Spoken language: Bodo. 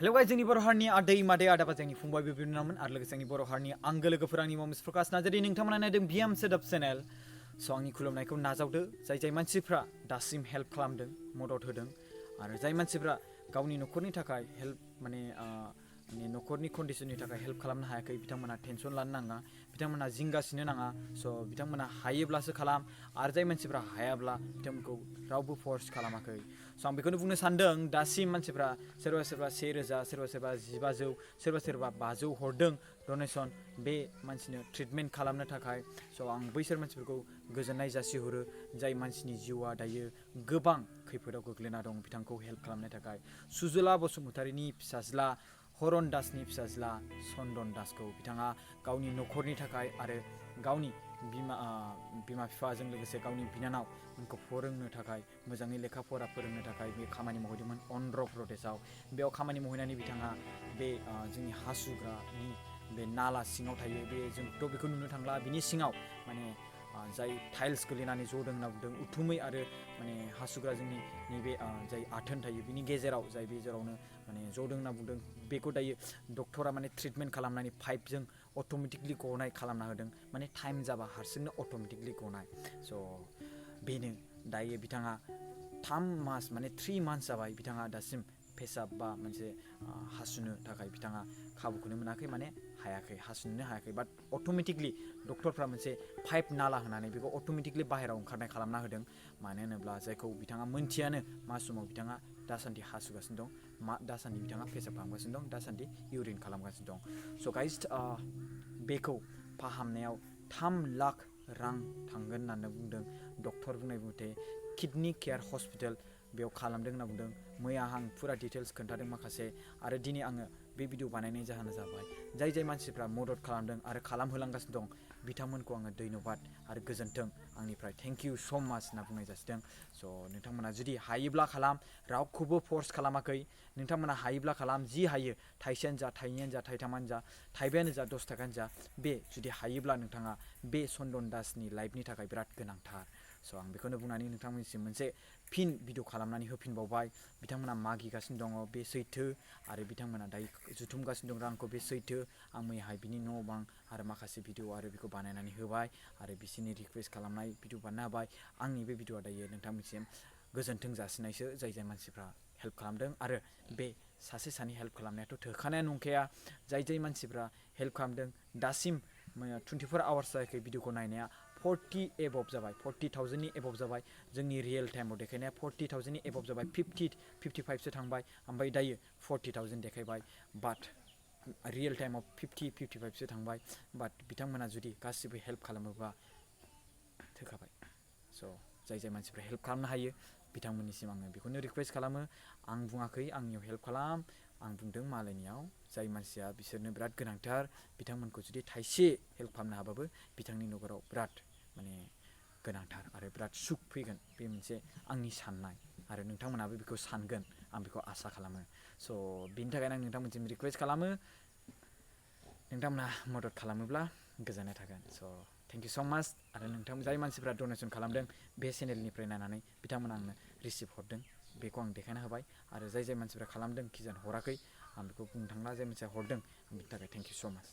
लोगोसे जोंनि बर' हारिनि आदै मादै आदाबा जोंनि फंबाय बिनानावमोन आरो लोगोसे जोंनि बर' हारिनि आंगो लोगोफोर आंनि मुं प्रकाश नार्जारी नोंथांमोना नायदों बिएम सोदोब चेनेल स' आंनि खुलुमनायखौ नाजावदो जाय मानसिफ्रा दासिम हेल्प खालामदों मदद होदों आरो जाय मानसिफ्रा गावनि न'खरनि थाखाय हेल्प माने न'खरनि कन्डिशननि थाखाय हेल्प खालामनो हायाखै बिथांमोना टेनसन लानो नाङा बिथांमोना जिंगासिनो नाङा स' बिथांमोना हायोब्लासो खालाम आरो जाय मानसिफ्रा हायाब्ला बिथांमोनखौ रावबो फर्स खालामाखै स' आं बेखौनो बुंनो सानदों दासिम मानसिफ्रा सोरबा 1000 सोरबा 1500 सोरबा 500 हरदों डनेसन बे मानसिनो ट्रिटमेन्ट खालामनो थाखाय स' आं बैसोर मानसिफोरखौ गोजोननाय जासिहरो जाय मानसिनि जिउआ दायो गोबां खैफोदाव गोग्लैना दं बिथांखौ हेल्प खालामनो थाखाय सुजुला बसुमतारीनि फिसाज्ला हरन दासनि फिसाज्ला सन्दन दासखौ बिथाङा गावनि न'खरनि थाखाय आरो गावनि बिमा बिफाजों लोगोसे गावनि बिनानावखौ फोरोंनो थाखाय मोजाङै लेखा फरा फोरोंनो थाखाय बे खामानि मावहैदोंमोन अन्ध्र प्रदेशआव बेयाव खामानि मावहैनानै बिथाङा बे जोंनि हासुग्रानि बे नाला सिङाव थायो बे जोंथ' बेखौ नुनो थांला बिनि सिङाव माने जाय टाइल्स गोलैनानै जदों होनना बुंदों उथुमै आरो माने हासुग्रा जोंनि नैबे जाय आथोन थायो बिनि गेजेराव जाय गेजेरावनो माने जदों होनना बुंदों बेखौ दायो डक्टरा माने ट्रिटमेन्ट खालामनानै पाइपजों अट'मेटिकलि गनाय खालामना होदों माने टाइम जाबा हारसिंनो अट'मेटिकलि गनाय स' बेनो दायो बिथाङा 3 मास माने 3 मान्थस जाबाय बिथाङा दासिम पेसाब बा मोनसे हासुनो थाखाय बिथाङा खाबुखौनो मोनाखै माने हायाखै हासुनोनो हायाखै बाट अट'मेटिकलि डक्टरफ्रा मोनसे पाइप नाला होनानै बेखौ अट'मेटिकलि बाहेरायाव ओंखारनाय खालामना होदों मानो होनोब्ला जायखौ बिथाङा मोनथियानो मा समाव बिथाङा दासान्दि हासुगासिनो दं दासान्दि बिथाङा पेसाब खालामगासिनो दं दासान्दि इउरिन खालामगासिनो दं स' गाइस बेखौ फाहामनायाव 3 लाख रां थांगोन होननानै बुंदों डक्टर बुंनाय मथे किडनि केयार हस्पिटाल बेयाव खालामदों होनना बुंदों मैया आं फुरा डिटेल्स खोन्थादों माखासे आरो दिनै आङो बे भिडिअ बानायनायनि जाहोना जाबाय जाय मानसिफ्रा मदद खालामदों आरो खालामहोलांगासिनो दं बिथांमोनखौ आङो धन्यबाद आरो गोजोन्थों आंनिफ्राय थेंक इउ स' माच होनना बुंनाय जासिदों स' नोंथांमोना जुदि हायोब्ला खालाम रावखौबो फर्स खालामाखै नोंथांमोना हायोब्ला खालाम जि हायो थाइसेयानो जा थाइनैयानो जा थाइथामानो जा थाइबायानो जा 10 थाखायानो जा बे जुदि हायोब्ला नोंथाङा बे सन्दन दासनि लाइफनि थाखाय बिराद गोनांथार स' आं बेखौनो बुंनानै नोंथांमोननिसिम मोनसे फिन भिडिअ खालामनानै होफिनबावबाय बिथांमोना मागिगासिनो दङ बे सैथो आरो बिथांमोना दायो जुथुमगासिनो दं रांखौ बे सैथो आं मैयाहाय बिनि न' बां आरो माखासे भिडिअ आरो बेखौ बानायनानै होबाय आरो बिसोरनि रिकुवेस्ट खालामनाय भिडिअ बानायना होबाय आंनि बे भिडिअआ दायो नोंथांमोननिसिम गोजोन्थों जासिनायसो जाय मानसिफ्रा हेल्प खालामदों आरो बे सासे सानै हेल्प खालामनायाथ' थोखानाया नंखाया जाय मानसिफ्रा हेल्प खालामदों दासिम 24 आवार्स जायाखै भिडिअखौ नायनाया 40 एबभ जाबाय 40,000नि एबभ जाबाय जोंनि रियेल टाइमाव देखायनाया 40,000नि एबभ जाबाय 55सो थांबाय ओमफ्राय दायो 40,000 देखायबाय बाट रियेल टाइमाव 55सो थांबाय बाट बिथांमोना जुदि गासिबो हेल्प खालामोबा थोखाबाय स' जाय मानसिफ्रा हेल्प खालामनो हायो बिथांमोननिसिम आङो बेखौनो रिकुवेस्ट खालामो आं बुङाखै आंनियाव हेल्प खालाम आं बुंदों मालायनियाव जाय मानसिया बिसोरनो बिराद गोनांथार बिथांमोनखौ जुदि थाइसे हेल्प खालामनो हाबाबो बिथांनि न'खराव बिराद माने गोनांथार आरो बिराद सुख फैगोन बे मोनसे आंनि साननाय आरो नोंथांमोनाबो बेखौ सानगोन आं बेखौ आसा खालामो स' बिनि थाखायनो आं नोंथांमोनसिम रिकुवेस्ट खालामो नोंथांमोना मदद खालामोब्ला गोजोननाय थागोन स' थेंक इउ स' माच आरो नोंथां जाय मानसिफ्रा डनेसन खालामदों बे चेनेलनिफ्राय नायनानै बिथांमोना आंनो रिसिप्ट हरदों बेखौ आं देखायना होबाय आरो जाय मानसिफ्रा खालामदों खिजान हराखै आं बेखौ बुंनो थांला जाय मानसिया हरदों बिनि थाखाय थेंक इउ स' माच